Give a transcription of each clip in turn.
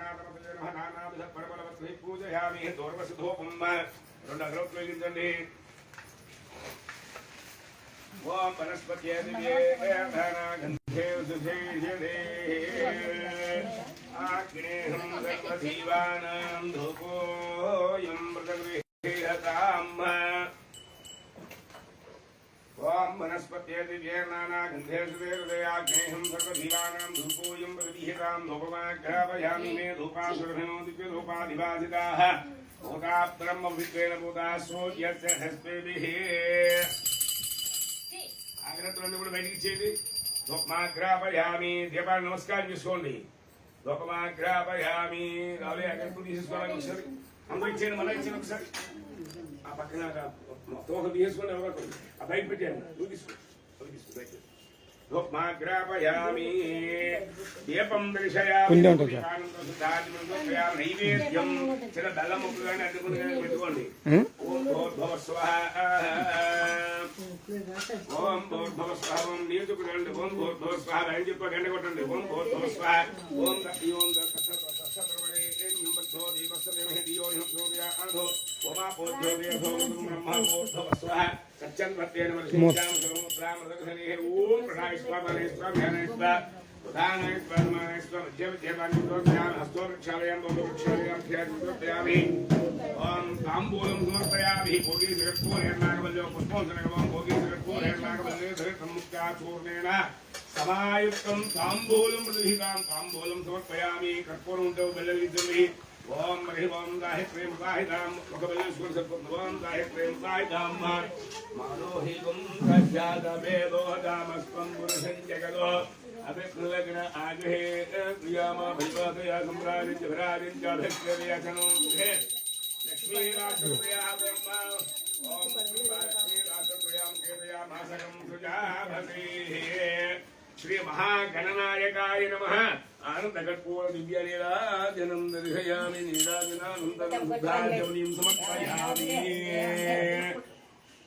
గణాధిపతయే నమః నానావిధ పరిమళవత్రై పూజయామి దూర్వసుధూపం రెండు అగరొత్తులు వెలిగించండి ఓం వనస్పత్యే దివ్యే గంధే సుధేయదే ఆగ్నేహం సర్వజీవానాం ధూపోయం మృతగృహేహతాం ఓం వనస్పత్యే దివ్యే గంధే సుధేయదే ఆగ్నేహం సర్వజీవానాం ధూపోయం మృతగృహేహతాం ధూపమాఘ్రాపయామి మే ధూపాసురభినో దివ్యధూపాధివాసితాః భూతా బ్రహ్మ విద్వేన భూతా సూర్యస్య హస్తేభిః ఆగ్రహతులన్నీ కూడా బయటికి ఇచ్చేయండి ధూపమాఘ్రాపయామి దీపాన్ని నమస్కారం చేసుకోండి ధూపమాఘ్రాపయామి రాలే అగ్రహతులు తీసేసుకోవాలి ఒకసారి అందరూ ఇచ్చేయండి మళ్ళీ ఇచ్చేయండి ఒకసారి ఆ పక్కన తోక తీసుకోండి ఎవరో ఆ బయట పెట్టాను నువ్వు తీసుకో బయట ధూపమాఘ్రాపయామి దీపం దర్శయామి నైవేద్యం చిన్న బెల్లం ముక్కలు కానీ అడ్డుకుని కానీ పెట్టుకోండి ఓం భూర్భువ స్వాహ ఓం భూర్భువ స్వాహ ఓం నీరు చూడండి ఓం భూర్భువ స్వాహ అని చెప్పి గంట కొట్టండి ఓం భూర్భువ స్వాహ ఓం ఓం తాంబూలం సమర్పయామి భోగి జగత్పూర్ణేర్నాగవల్యో పుష్పోంసనగమం భోగి జగత్పూర్ణేర్నాగవల్యో ధరితముక్తాచూర్ణేన సమాయుక్తం తాంబూలం ప్రతిహితాం తాంబూలం సమర్పయామి కర్పూరం ఉంటే బెల్లవిద్దండి ఓం హరి ఓం దాహి ప్రేమ దాహితాం ఒక బెల్లేశ్వర సర్పం ఓం దాహి ప్రేమ దాహితాం మానోహికం సజ్జాతమేదోదామస్వం పురుషం జగదో అభిప్రలగ్న ఆగహే ప్రియామ భైవాదయా సంప్రాజించ విరాజించ అభిప్రయచనో లక్ష్మీరాజప్రియా బ్రహ్మ ఓం లక్ష్మీరాజప్రియాం కేతయా మాసకం సుజాభసి శ్రీ మహాగణనాయకాయ నమః ఆనందకర్పూర దివ్య నీరాజనం దర్శయామి నీరాజనానంతరం శుద్ధాచమనీయం సమర్పయామి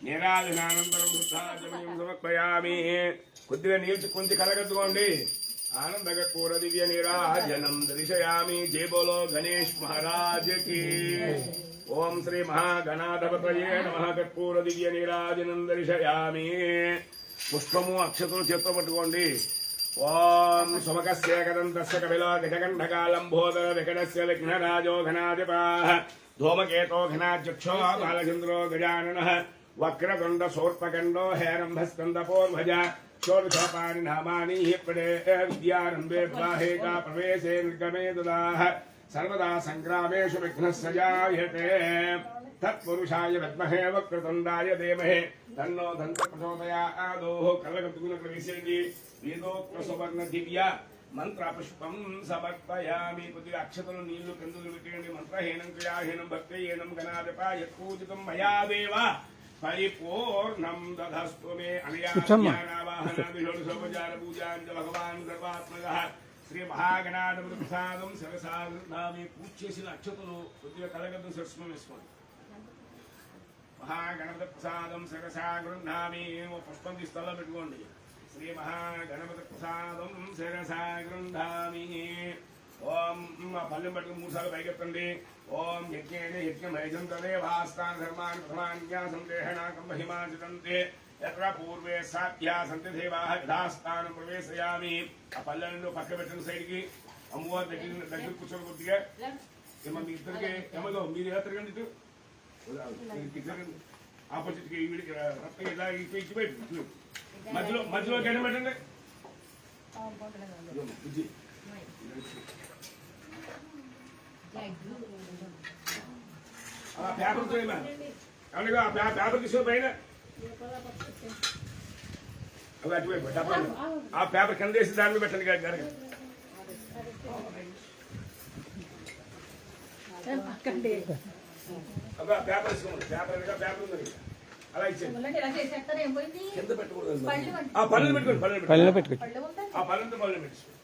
నీరాజనానంతరం శుద్ధాచమనీయం సమర్పయామి కొద్దిగా నీళ్ళు కొంచెం కలగద్దుకోండి ఆనందకర్పూర దివ్య నీరాజనం దర్శయామి జై బోలో గణేష్ మహారాజ్ కి ఓం శ్రీ మహాగణాధిపతయే నమః కర్పూర దివ్య నీరాజనం దర్శయామి పుష్పము అక్షతులు చేత్తో పట్టుకోండి ఓం సుమకస్యేకదంతస్య కపిలో గజగండకాలంబోదర వికటస్య విఘ్నరాజో ఘనాధిపాః ధూమకేతో ఘనాధ్యక్షో బాలచంద్రో గజాననః వక్రతుండ శూర్పఖండో హేరంభస్కందపోర్భజ షోడశోపాని నామాని పడే విద్యారంభే వివాహేకా ప్రవేశే నిర్గమే దదాః సర్వదా సంగ్రామేషు విఘ్నస్య జాయతే తత్పురుషాయ విద్మహే వక్రతుండాయ ధీమహి తన్నో దంత ప్రచోదయాదో కళ్ళగట్టుకున్న ప్రవేశించి వేదోక్త సువర్ణ దివ్య మంత్ర పుష్పం సమర్పయామి కొద్దిగా అక్షతలు నీళ్లు కిందలు పెట్టేయండి మంత్రహీనం క్రియాహీనం భక్తిహీనం గణాధిపాయ పూజితం మయా దేవ పరిపూర్ణం దధస్తు మే అనయావాహనాదిషోపచార పూజాంచ భగవాన్ సర్వాత్మకః శ్రీ మహాగణాధిపతి ప్రసాదం శిరసామి పూజ చేసిన అక్షతలు కొద్దిగా కలగద్దు సరస్వం వేసుకోండి మహాగణపతి ప్రసాదం శిరసా గృహ్ణామి పుష్పం స్థలంలో పెట్టుకోండి శ్రీ మహాగణపతి ప్రసాదం శిరసా గృహ్ణామి ఓం పల్లెం పట్టుకుని 3 సార్లు పైకెత్తండి ఓం యజ్ఞేన యజ్ఞమయజంతదే వాస్తాన ధర్మాన్ ప్రమాణ్యాసం దేహనాకం మహిమాజితంతే ఎత్ర పూర్వే సాధ్యా సంతి దేవాః యథాస్థానం ప్రవేశయామి ఆ పల్లెల్లో పక్క పెట్టిన సైడ్కి అమ్మవారి దగ్గర కూర్చొని కొద్దిగా మీ ఇద్దరికి ఏమో మీరు ఎలా తిరగండి ఇటు ఆపోజిట్ కి వీడికి రక్తం ఇలా ఇచ్చిపోయి మధ్యలో గడ్డ పెట్టండి పేపర్ అవునుగా పేపర్ తీసుకుని పైన అవి అటువైపు ఆ పేపర్ కింద వేసి దాంట్లో పెట్టండి గడగ పేపర్ తీసుకోండి పేపర్ ఉంది అలా ఇచ్చేయండి కింద పెట్టకూడదు పల్లెలు పెట్టుకోండి పల్లెలు పెట్టుకోండి ఆ పల్లెంతో పల్లెలు పెట్టుకోండి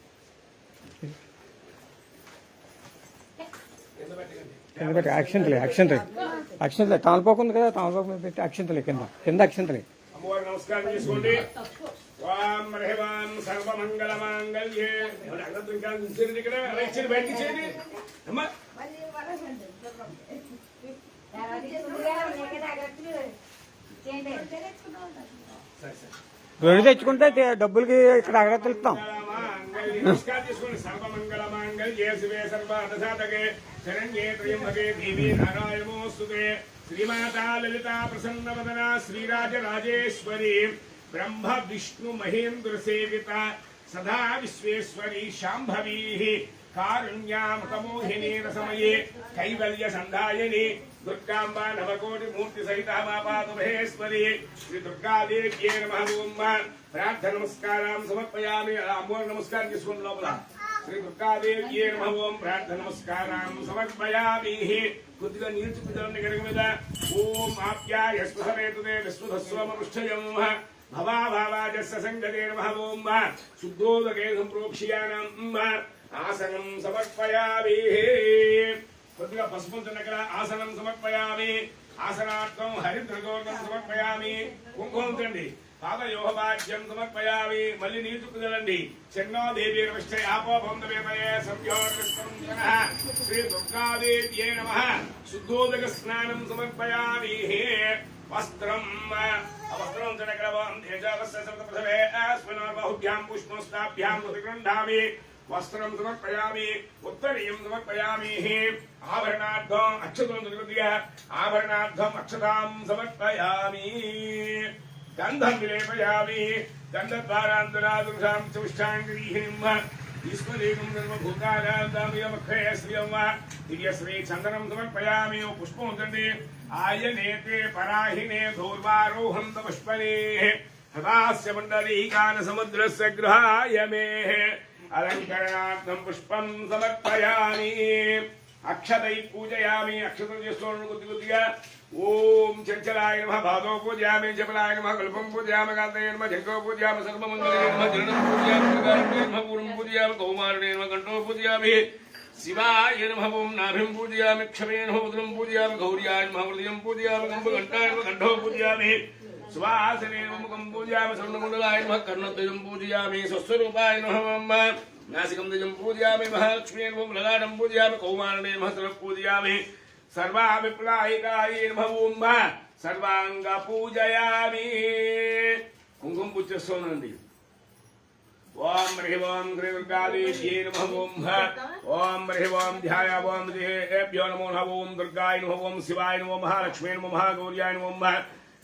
అక్షంతలే తామలపాకు కదా తామలపాకు పెట్టి అక్షంతలే కింద అక్షంతలే అమ్మవారికి నమస్కారం చేసుకోండి ఓం హరివాం సర్వమంగళ మాంగళ్యే ఇక్కడ అలా ఇచ్చేది బయటకి ఇచ్చేది అమ్మా సరే సరే రెండు తెచ్చుకుంటే డబ్బులకి ఇక్కడ అగరత్తులు ఇస్తాం. నమస్కారం చేసుకోండి. సర్వమంగళ మాంగళ్యే శివే సర్వార్థసాధకే శరణ్యే త్ర్యంబకే దేవీ నారాయణమోస్తుతే. శ్రీమాతా లలితా ప్రసన్నవదన శ్రీరాజరాజేశ్వరి బ్రహ్మ విష్ణు మహేంద్ర సేవిత సదా విశ్వేశ్వరి శాంభవీ కారుణ్యామతమోహిని రసమయే కైవల్య సంధాయని దుర్గాంబా నవకోటి మూర్తి సహిత మాపాదు మహేశ్వరి శ్రీ దుర్గాదేవ్యే నమః. ఓం ప్రార్థన నమస్కారం సమర్పయామి. అమ్మోరు నమస్కారం చేసుకోండి లోపల. శ్రీ దుర్గాదేవ్యే నమః. ఓం ప్రార్థన నమస్కారం సమర్పయామి. కొద్దిగా నీరు చుట్టుదండి గడగ మీద. ఓం ఆప్యాయ స్పృహరేతుదే విశ్వధస్వమ పృష్ఠయం భవాభావాజస్య సంగతే నమః. ఓం శుద్ధోదకే సంప్రోక్ష్యానం ఆసనం సమర్పయామి. కొద్దిగా పసుపు దగ్గర ఆసనం సమర్పయామి. ఆసనార్థం హరిద్రగోర్ధం సమర్పయామి. కుంకుమం తండి పాదయోహవాద్యం సమర్పయామి. మళ్ళీ నీరు చుక్కుదలండి. చెన్నో దేవీ నమస్తే ఆపోపందవేమయే సంయోగస్తం జనః. శ్రీ దుర్గాదేవ్యే నమః. శుద్ధోదక స్నానం సమర్పయామి. వస్త్రం వస్త్రం చనకరవం తేజావస్య సర్వప్రథమే అస్మిన్నార్బాహుభ్యాం పుష్పస్తాభ్యాం ప్రతిగృహ్ణామి. వస్త్రం సమర్పయామి. ఉత్తరీయం సమర్పయామి. ఆభరణార్థం అక్షతం నిర్వృత్య ఆభరణార్థం అక్షతాం సమర్పయామి. గంధం విలేపయామి. గంధద్వారాంతరాదృశాం చవిష్టాంగిరీహిణిం ఈశ్వరీకం సర్వభూతానాదామియమక్షయశ్రియం దివ్యశ్రీ చందనం సమర్పయామి. పుష్పం ఉందండి. ఆయనేతే పరాహినే ధూర్వారోహంత పుష్పనే హతాస్య మండలీకాన సముద్రస్య గృహాయ మే అలంకరణార్థం పుష్పం సమర్పయామి. అక్షతై పూజయామి. అక్షతం చేసుకోండి కొద్ది కొద్దిగా. ఓం చంచలాయ నమః పాదో పూజయామి. చపలాయ నమః కల్పం పూజయామి. కాంతయ నమః జంకో పూజయామి. సర్వమంగళే నమః జననం పూజయామి. త్రికారణే నమః పూర్వం పూజయామి. కౌమారణే నమః కంఠో పూజయామి. శివాయ నమః ఓం నాభిం పూజయామి. క్షమే నమః ఉదరం పూజయామి. గౌర్యాయ నమః హృదయం పూజయామి. కంఠాయ నమః కంఠో పూజయామి. సువాసనే నమః ముఖం పూజయామి. స్వర్ణమండలాయ నమః కర్ణద్వయం పూజయామి. స్వస్వరూపాయ నమః నాసికం ద్వయం పూజయామి. మహాలక్ష్మీ నమః లలాటం పూజయామి. కౌమారణే నమః సర్వ పూజయామి. సర్వాభిప్రాయికాయ నమః ఓం సర్వాంగ పూజయామి. కుంకుమ పూజ చేస్తున్నానండి. ఓం హ్రీం ఓం శ్రీ దుర్గాదేవ్యై నమః. ఓం హ్రీం ఓం ధ్యాయ ఓం దేభ్యో నమో నమః. ఓం దుర్గాయ నమః. ఓం శివాయ నమః. మహాలక్ష్మీ నమః. మహాగౌర్యాయ నమః.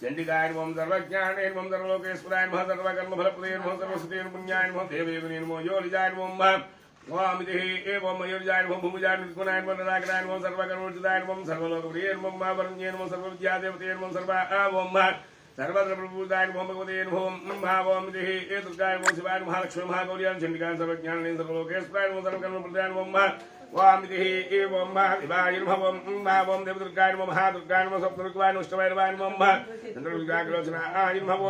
చండికాయ నమః. సర్వజ్ఞానే నమః. సర్వలోకేశ్వరాయ నమః. సర్వకర్మఫలప్రదే నమః. సర్వసిద్ధే పుణ్యాయ నమః. దేవదేవనే నమో యోనిజాయ నమః. ఓమితి ఓం మయూర్జాయ నమః. భూమిజాయ నిర్గుణాయ నమః. నారాయణాయ నమః. సర్వకర్మోచితాయ నమః. సర్వలోకప్రియ నమః. వరుణ్యే నమః. సర్వవిద్యాదేవతే నమః. సర్వ ఓం సర్వత్ర ప్రభుదాయ నమః. భగవతే నమః. ఓమితి దుర్గాయ నమః. శివాయ నమః. లక్ష్మీ మహాగౌర్యాయ చండికాయ సర్వజ్ఞానే సర్వలోకేశ్వరాయ నమః. సర్వకర్మప్రదాయ నమః. ఓమితి ఓం శివాయ నమః. ఓం దేవదుర్గాయ నమః. మహాదుర్గాయ నమః. సప్తదుర్గాయ నమః. నమః. చంద్రదుర్గాగ్రోచనాయ నమః.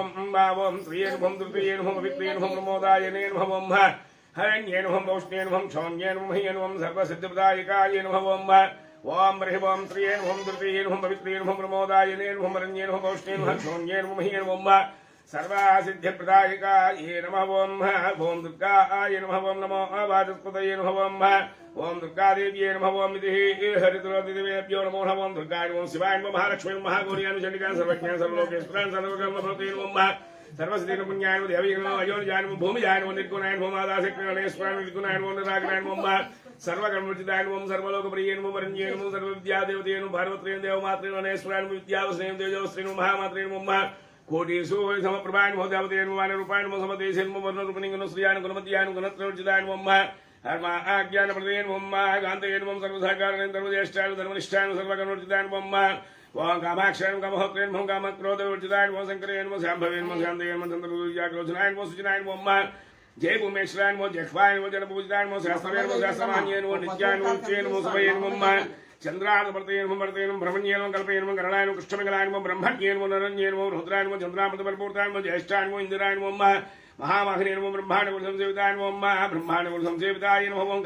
ఓం శ్రీయే నమః. దుర్గయే నమః. విక్రయే నమః. ప్రమోదాయనే నమః. హరణ్యే నమః. పౌష్ణ్యే నమః. క్షౌణ్యే నమః. మహ్యే నమః. సర్వసిద్ధిప్రదాయకాయ నమః. ఓం హ్రీం ఓం శ్రీయే నమః. దుర్గయే నమః. విక్రయే నమః. ప్రమోదాయనే నమః. హరణ్యే నమః. పౌష్ణ్యే నమః. క్షౌణ్యే నమః. మహ్యే నమః. సర్వసిద్ధిప్రదాయకాయ నమః. ఓం దుర్గాయ నమః. నమో వాచస్పతయే నమః. ఓం దుర్గాదేవ్యే నమః. ఓం హరిద్రదేవేభ్యో నమో నమః. ఓం దుర్గాయ నమః. శివాయ నమః. మహాలక్ష్మీ మహాగౌర్యాయ చండికాయ సర్వజ్ఞాన సర్వలోకేశ్వరాయ సర్వకర్మఫలప్రదే నమః. సర్వసిద్ధి పుణ్యాయ నమః. దేవీ నమః. అయోనిజాయ నమః. భూమిజాయ నమః. నిర్గుణాయ నమః. ఆదాశక్తిగణేశ్వరాయ నిర్గుణాయ నమః. నిరాకరాయ నమః. సర్వకర్మచితాయ నమః. సర్వలోకప్రియే నమః. వరుణ్యే నమః. సర్వవిద్యాదేవతే నమః. భారవత్రేణ దేవమాత్రే నమః. విద్యావస్నేయం తేజోశ్రీ నమః. మహామాత్రే నమః. కోటీసు సమప్రభాయ నమః. దేవతే నమః. రూపాయ నమః. సమదేశే నమః. వర్ణరూపిణింగ శ్రీయాన గుణమత్యాన గుణత్రవర్జితాయ నమః. జ్ఞానప్రదే నమః. కాంతయే నమః. సర్వసాకారణే సర్వజ్యేష్ఠాయ ధర్మనిష్టాయ సర్వకర్మవర్జితాయ నమః. ఓం కామాక్షాయ కామహోత్రే నమః. కామక్రోధవర్జితాయ నమః. శంకరే నమః. శాంభవే నమః. శాంతయే నమః. చంద్రయాగ్రోచనాయ నమః. సుజనాయ నమః. జయ భూమేశ్వరాయ నమః. జహ్వాయ నమః. జనపూజితాయ నమః. శాస్త్రవే నమః. శాస్త్రమాన్యే నమః. నిత్యాయ నమః. ఉచ్యే నమః. సభయే నమః. చంద్రార్థవర్తయే నమః. వర్తయే నమః. బ్రహ్మణ్యే నమః. కల్పయే నమః. కరణాయ నమః. కృష్ణమంగళాయ నమః. బ్రహ్మణ్యే నమః. నరణ్యే నమః. రుద్రాయ నమః. చంద్రామృతపరిపూర్తాయ నమః. జ్యేష్ఠాయ నమః. ఇందిరాయ నమః. మహామహినే నమః. బ్రహ్మాండ సంసేవితాయ నమః. బ్రహ్మాండ సంసేవితాయ నమః.